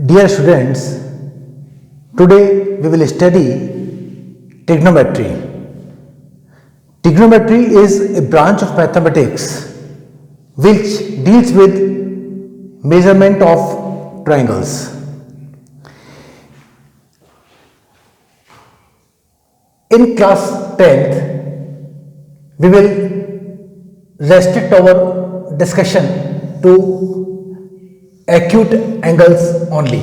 Dear students, today we will study trigonometry. Trigonometry is a branch of mathematics which deals with measurement of triangles. In class 10th, we will restrict our discussion to acute angles only.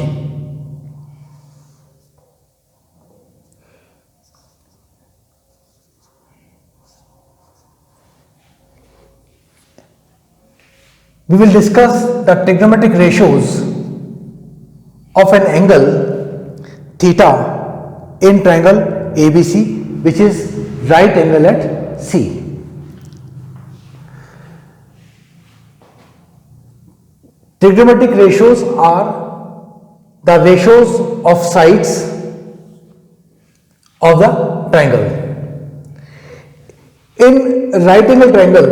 We will discuss the trigonometric ratios of an angle theta in triangle ABC, which is right angle at C. Trigonometric ratios are the ratios of sides of the triangle. In right angle triangle,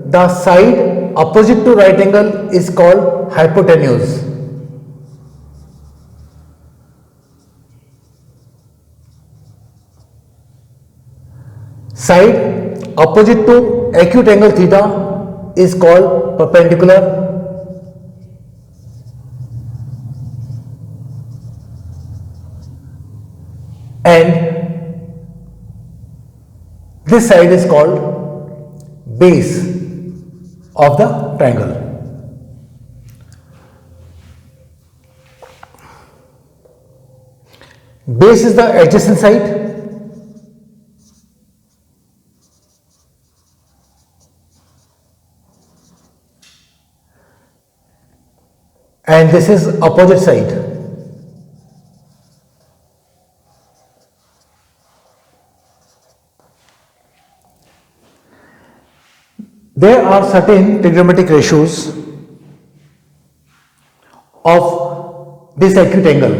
the side opposite to right angle is called hypotenuse. Side opposite to acute angle theta is called perpendicular. And this side is called base of the triangle. Base is the adjacent side and this is opposite side. There are certain trigonometric ratios of this acute angle.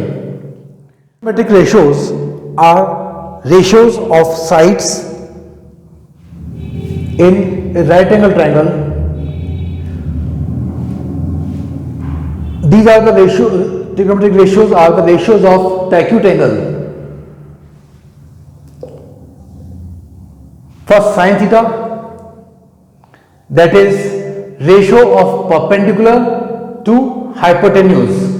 Trigonometric ratios are ratios of sides in a right angle triangle. These are the trigonometric ratios are the ratios of the acute angle. First, sin theta, that is ratio of perpendicular to hypotenuse.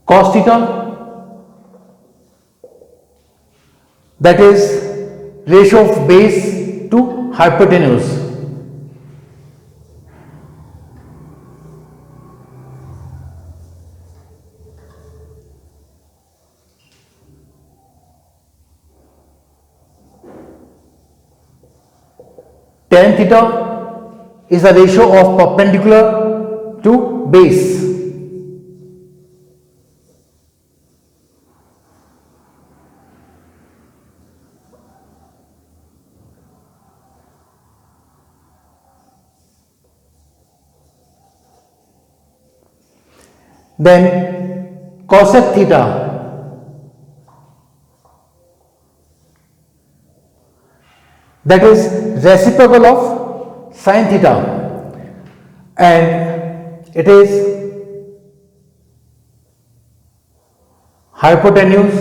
Cos theta, that is ratio of base to hypotenuse. Tan theta is the ratio of perpendicular to base. Then cosec theta, that is reciprocal of sin theta, and it is hypotenuse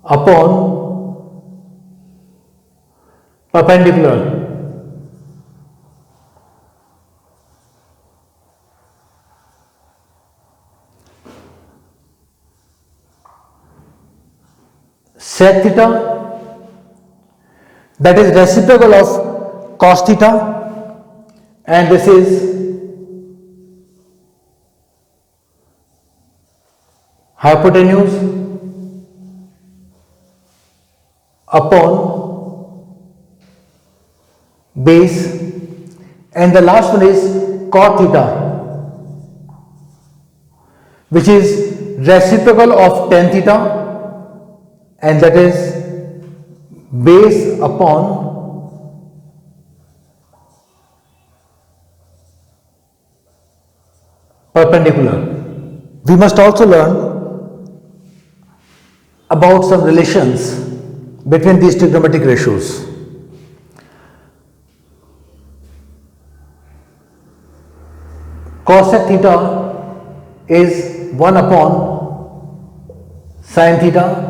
upon perpendicular. Sec theta, that is reciprocal of cos theta, and this is hypotenuse upon base, and the last one is cot theta, which is reciprocal of tan theta, and that is base upon perpendicular. We must also learn about some relations between these trigonometric ratios. Cosec theta is 1 upon sin theta.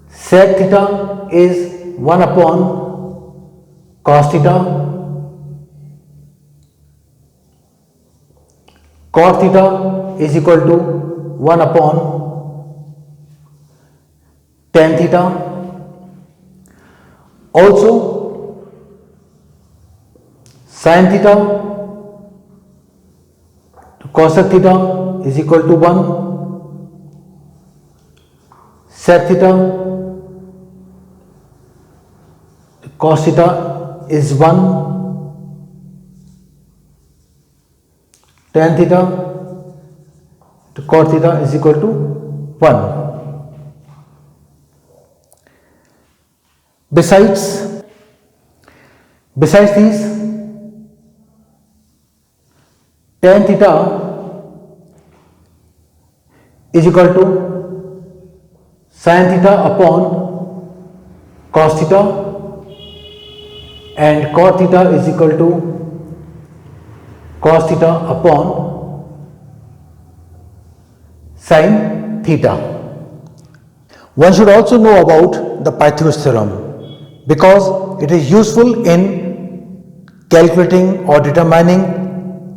Sec theta is 1 upon cos theta. Cot theta is equal to 1 upon tan theta. Also, sin theta to cosec theta is equal to 1. Sec theta to cos theta is 1. Tan theta to cot theta is equal to 1. Besides these, tan theta is equal to sin theta upon cos theta, and cot theta is equal to cos theta upon sin theta. One should also know about the Pythagoras theorem because it is useful in calculating or determining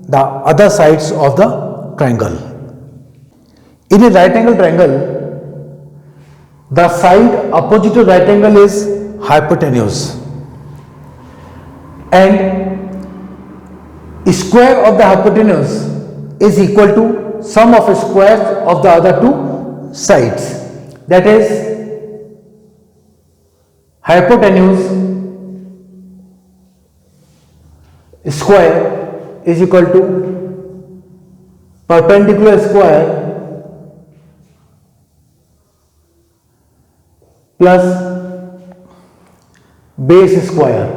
the other sides of the triangle. In a right angle triangle, the side opposite to right angle is hypotenuse, and square of the hypotenuse is equal to sum of squares of the other two sides. That is, hypotenuse square is equal to perpendicular square plus base square.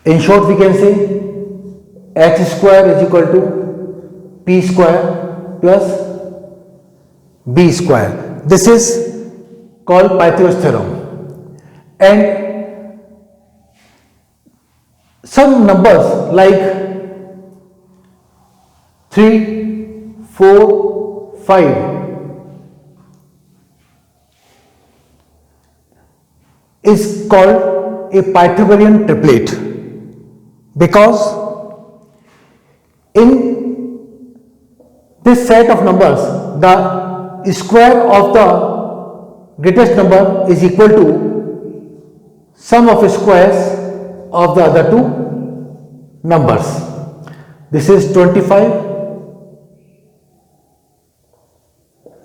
In short, we can say x square is equal to p square plus b square. This is called Pythagoras theorem. And some numbers like 3, 4, 5 is called a Pythagorean triplet, because in this set of numbers the square of the greatest number is equal to sum of squares of the other two numbers. This is 25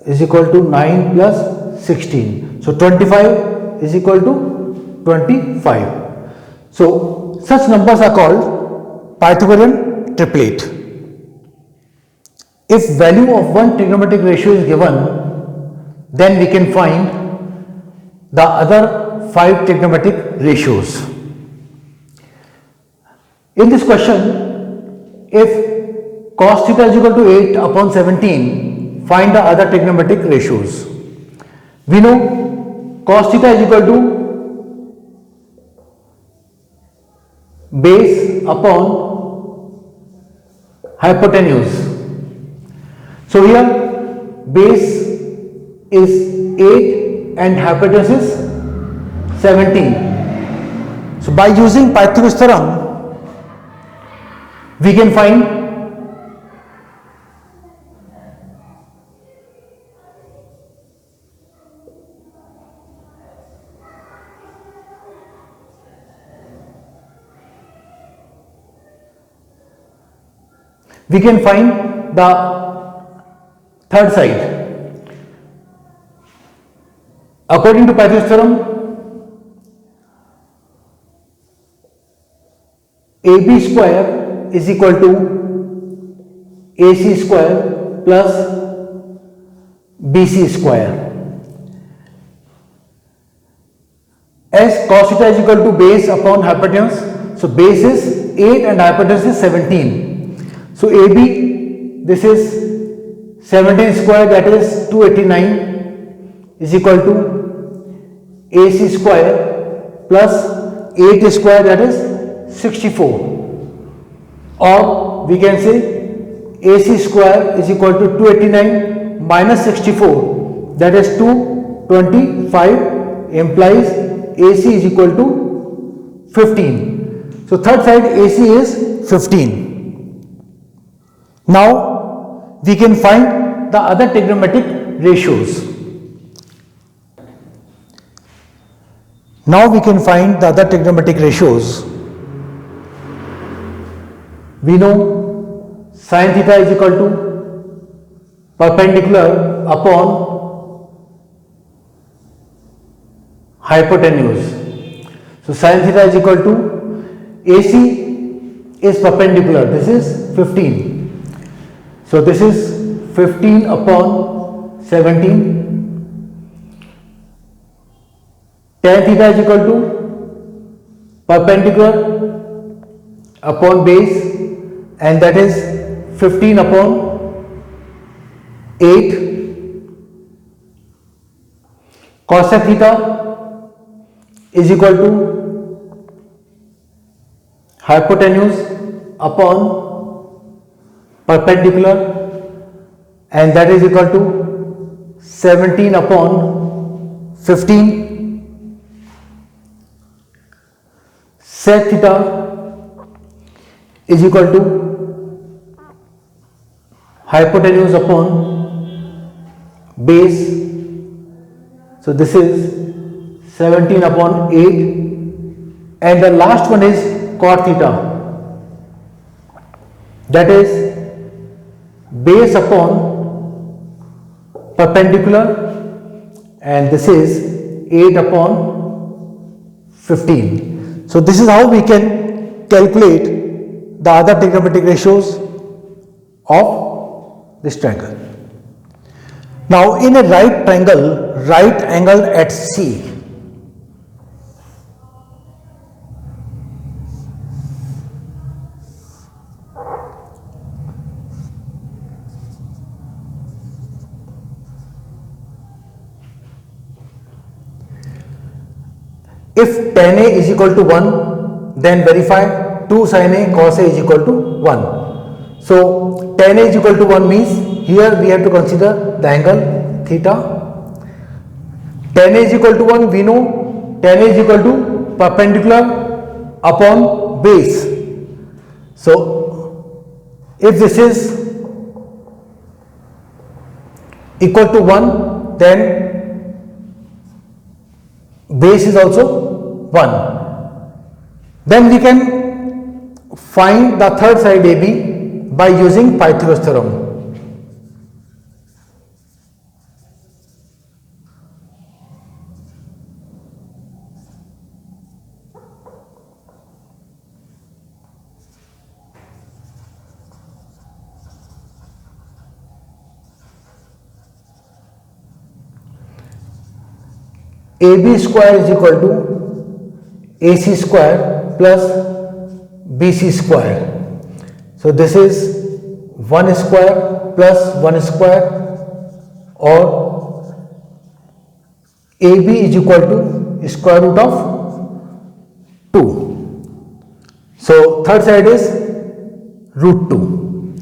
is equal to 9 plus 16. So 25 is equal to 25. So such numbers are called Pythagorean triplet. If value of one trigonometric ratio is given, then we can find the other 5 trigonometric ratios. In this question, if cos theta is equal to 8 upon 17, find the other trigonometric ratios. We know cos theta is equal to base upon hypotenuse. So here base is 8 and hypotenuse is 17. So by using Pythagoras theorem, we can find the third side. According to Pythagoras theorem, AB square is equal to AC square plus BC square. As cos theta is equal to base upon hypotenuse, so base is 8 and hypotenuse is 17. So AB, this is 17 square, that is 289, is equal to AC square plus 8 square, that is 64. Or we can say AC square is equal to 289 minus 64, that is 225, implies AC is equal to 15. So third side AC is 15. Now we can find the other trigonometric ratios. Now we can find the other trigonometric ratios. We know sin theta is equal to perpendicular upon hypotenuse. So sin theta is equal to AC is perpendicular, this is 15. So this is 15 upon 17. Tan theta is equal to perpendicular upon base, and that is 15 upon 8. Cosec theta is equal to hypotenuse upon perpendicular, and that is equal to 17 upon 15. Sec theta is equal to hypotenuse upon base. So this is 17 upon 8, and the last one is cot theta, that is base upon perpendicular, and this is 8 upon 15. So this is how we can calculate the other trigonometric ratios of this triangle. Now in a right triangle, right angle at C, if tan A is equal to 1, then verify 2 sin A cos A is equal to 1. So tan A is equal to 1 means here we have to consider the angle theta. Tan A is equal to 1, we know tan A is equal to perpendicular upon base. So if this is equal to 1, then base is also 1. Then we can find the third side AB by using Pythagoras theorem. AB square is equal to AC square plus BC square. So this is 1 square plus 1 square, or AB is equal to square root of 2. So third side is root 2.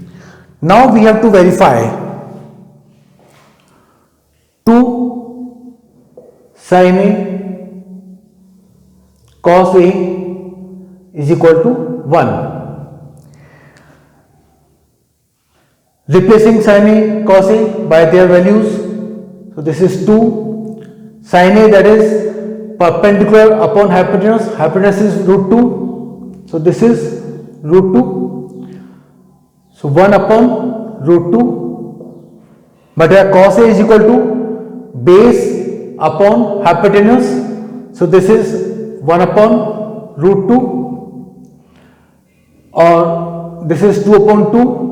Now we have to verify 2 sin A cos A is equal to 1. Replacing sin A cos A by their values. So this is 2 sin A, that is perpendicular upon hypotenuse. Hypotenuse is root 2. So this is root 2. So 1 upon root 2. But here cos A is equal to base upon hypotenuse. So this is 1 upon root 2, or this is 2 upon 2.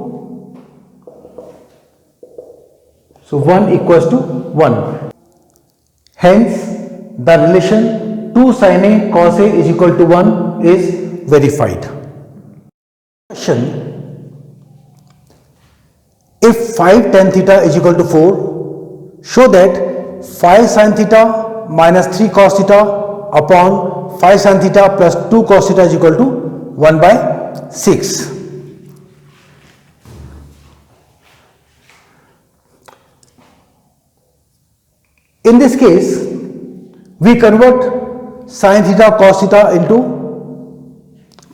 So 1 equals to 1. Hence the relation 2 sin A cos A is equal to 1 is verified. question, if 5 tan theta is equal to 4, show that 5 sin theta minus 3 cos theta upon 5 sin theta plus 2 cos theta is equal to 1 by 6. In this case, we convert sin theta cos theta into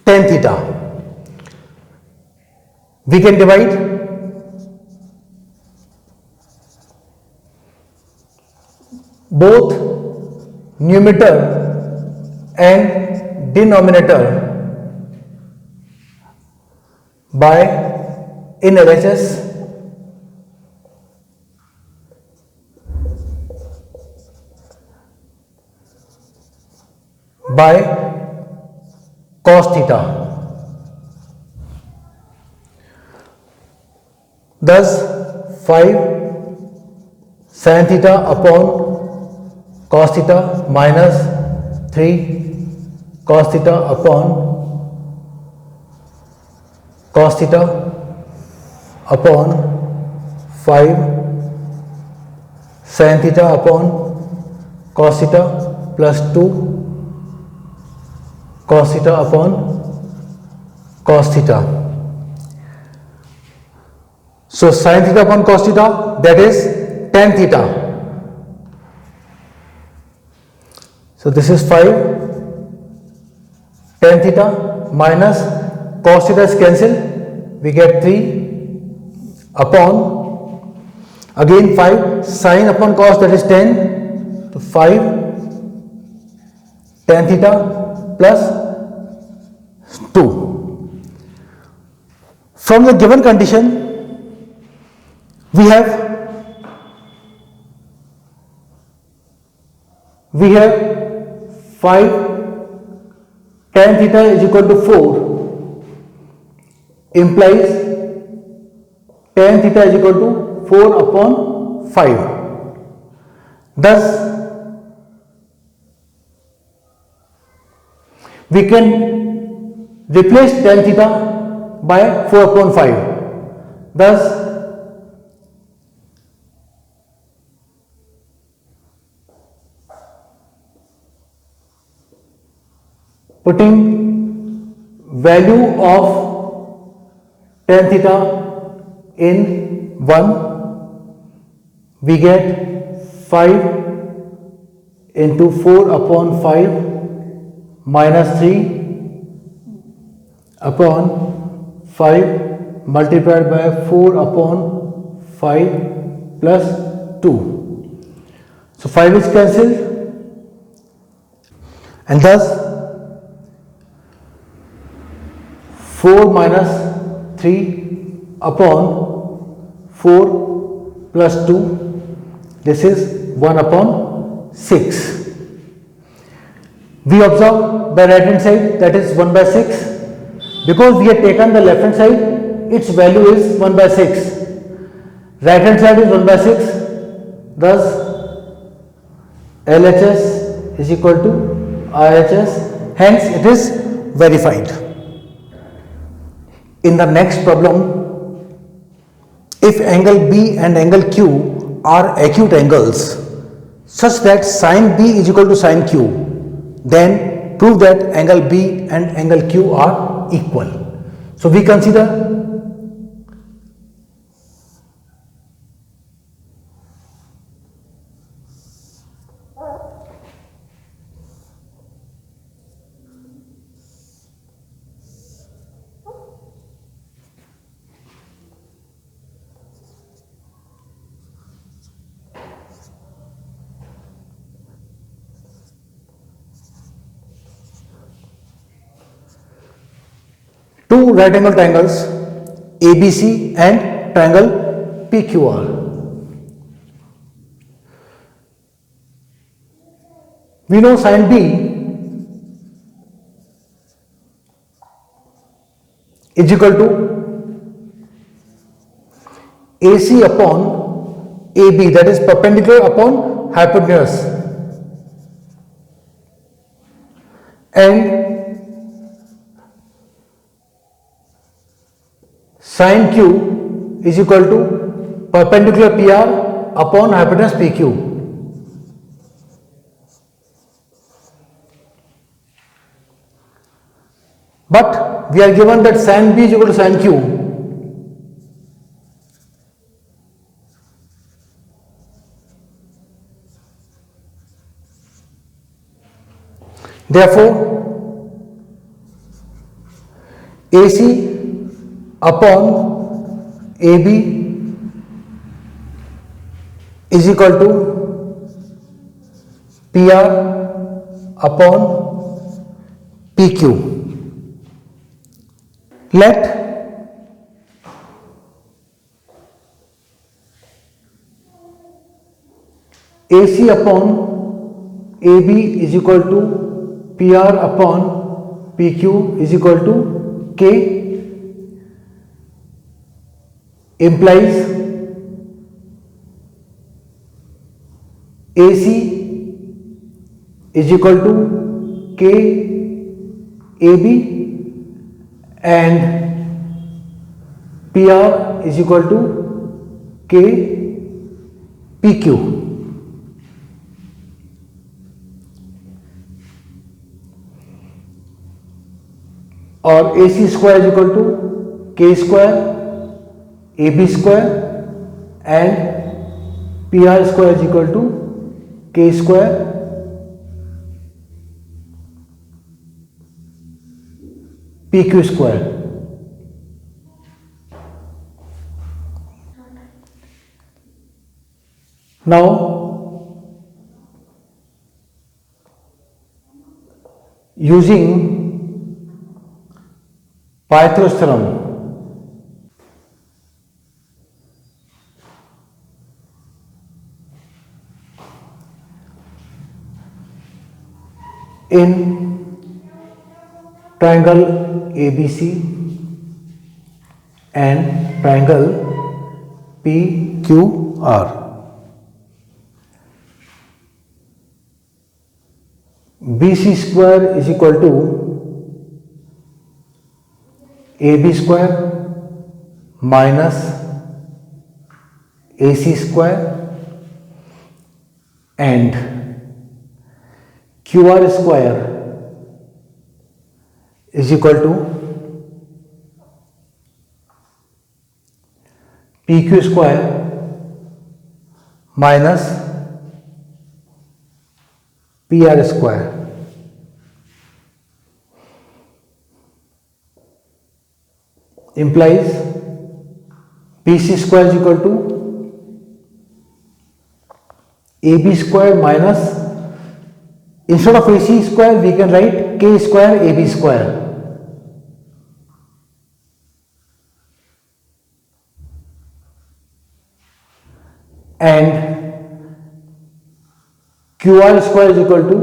tan theta. We can divide both numerator and denominator by in LHS by cos theta. Thus 5 sin theta upon cos theta minus 3 cos theta upon cos theta upon 5 sin theta upon cos theta plus 2 cos theta upon cos theta. So sin theta upon cos theta, that is tan theta. So this is 5 tan theta minus cos theta is cancelled, we get 3 upon again 5 sin upon cos, that is 10, so 5 tan theta plus 2. From the given condition, we have 5 tan theta is equal to 4 implies tan theta is equal to 4 upon 5. Thus we can replace tan theta by 4 upon 5. Thus putting value of tan theta in 1, we get 5 into 4 upon 5 minus 3 upon 5 multiplied by 4 upon 5 plus 2. So 5 is cancelled, and thus 4 minus 3 upon 4 plus 2, this is 1 upon 6. We observe the right hand side, that is 1 by 6. Because we have taken the left hand side, its value is 1 by 6. Right hand side is 1 by 6. Thus LHS is equal to RHS. Hence it is verified. In the next problem, if angle B and angle Q are acute angles such that sin B is equal to sin Q, then prove that angle B and angle Q are equal. So we consider two right angle triangles ABC and triangle PQR. We know sin B is equal to AC upon AB, that is perpendicular upon hypotenuse, and sin q is equal to perpendicular PR upon hypotenuse PQ. But we are given that sin B is equal to sin Q. Therefore, AC upon AB is equal to PR upon PQ. Let AC upon AB is equal to PR upon PQ is equal to K, implies AC is equal to K AB and PR is equal to K PQ. और AC square is equal to K square AB square and PR square is equal to K square PQ square. Now using Pythagoras theorem, in triangle ABC and triangle PQR, BC square is equal to AB square minus AC square and QR square is equal to PQ square minus PR square. Implies BC square is equal to AB square minus, instead of AC square we can write K square AB square, and QR square is equal to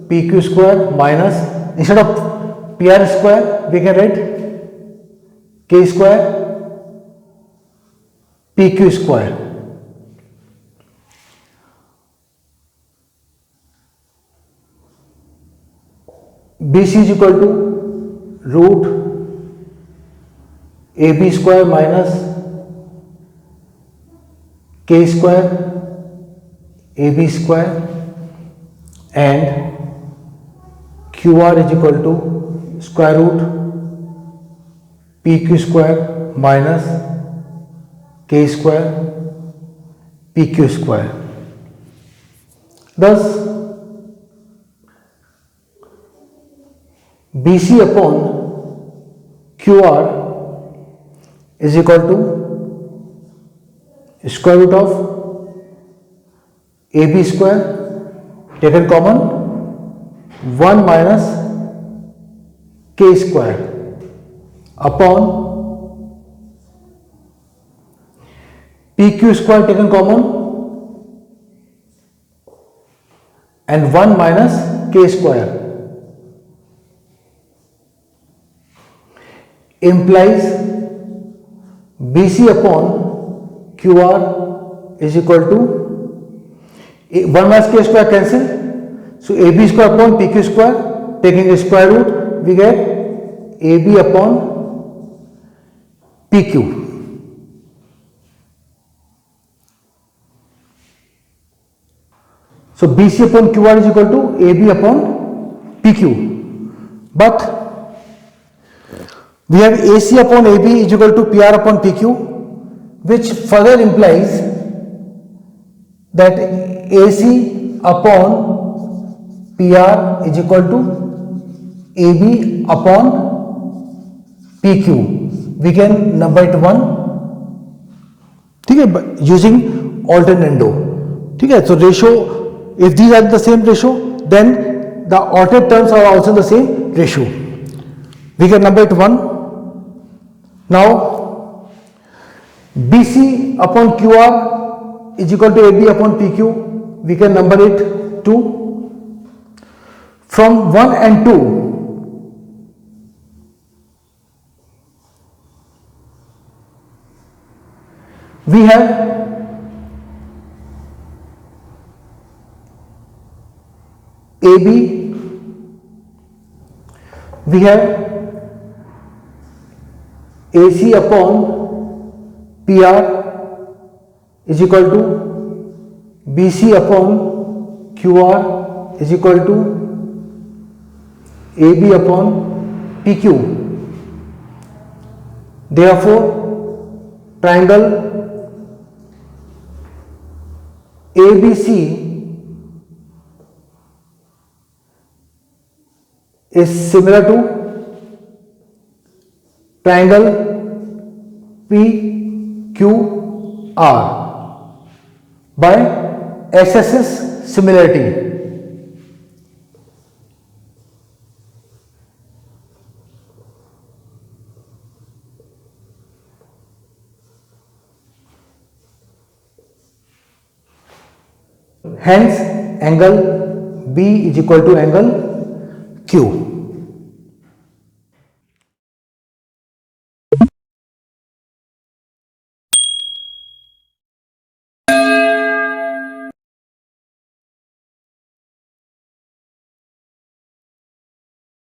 PQ square minus, instead of PR square we can write K square PQ square. BC is equal to root AB square minus K square AB square and QR is equal to square root PQ square minus K square PQ square. Thus BC upon QR is equal to square root of AB square taken common 1 minus K square upon PQ square taken common and 1 minus K square, implies BC upon QR is equal to 1 minus K square cancel, so AB square upon PQ square, taking a square root we get AB upon PQ. So BC upon QR is equal to AB upon PQ. But we have AC upon AB is equal to PR upon PQ, which further implies that AC upon PR is equal to AB upon PQ. We can number it 1, ठीक है, using alternando, ठीक है. So ratio, if these are the same ratio, then the alternate terms are also the same ratio. We can number it 1. Now BC upon QR is equal to AB upon PQ. We can number it 2. From 1 and 2, we have AB, we have AC upon PR is equal to BC upon QR is equal to AB upon PQ. Therefore, triangle ABC is similar to triangle PQR by SSS similarity. Hence, angle B is equal to angle Q.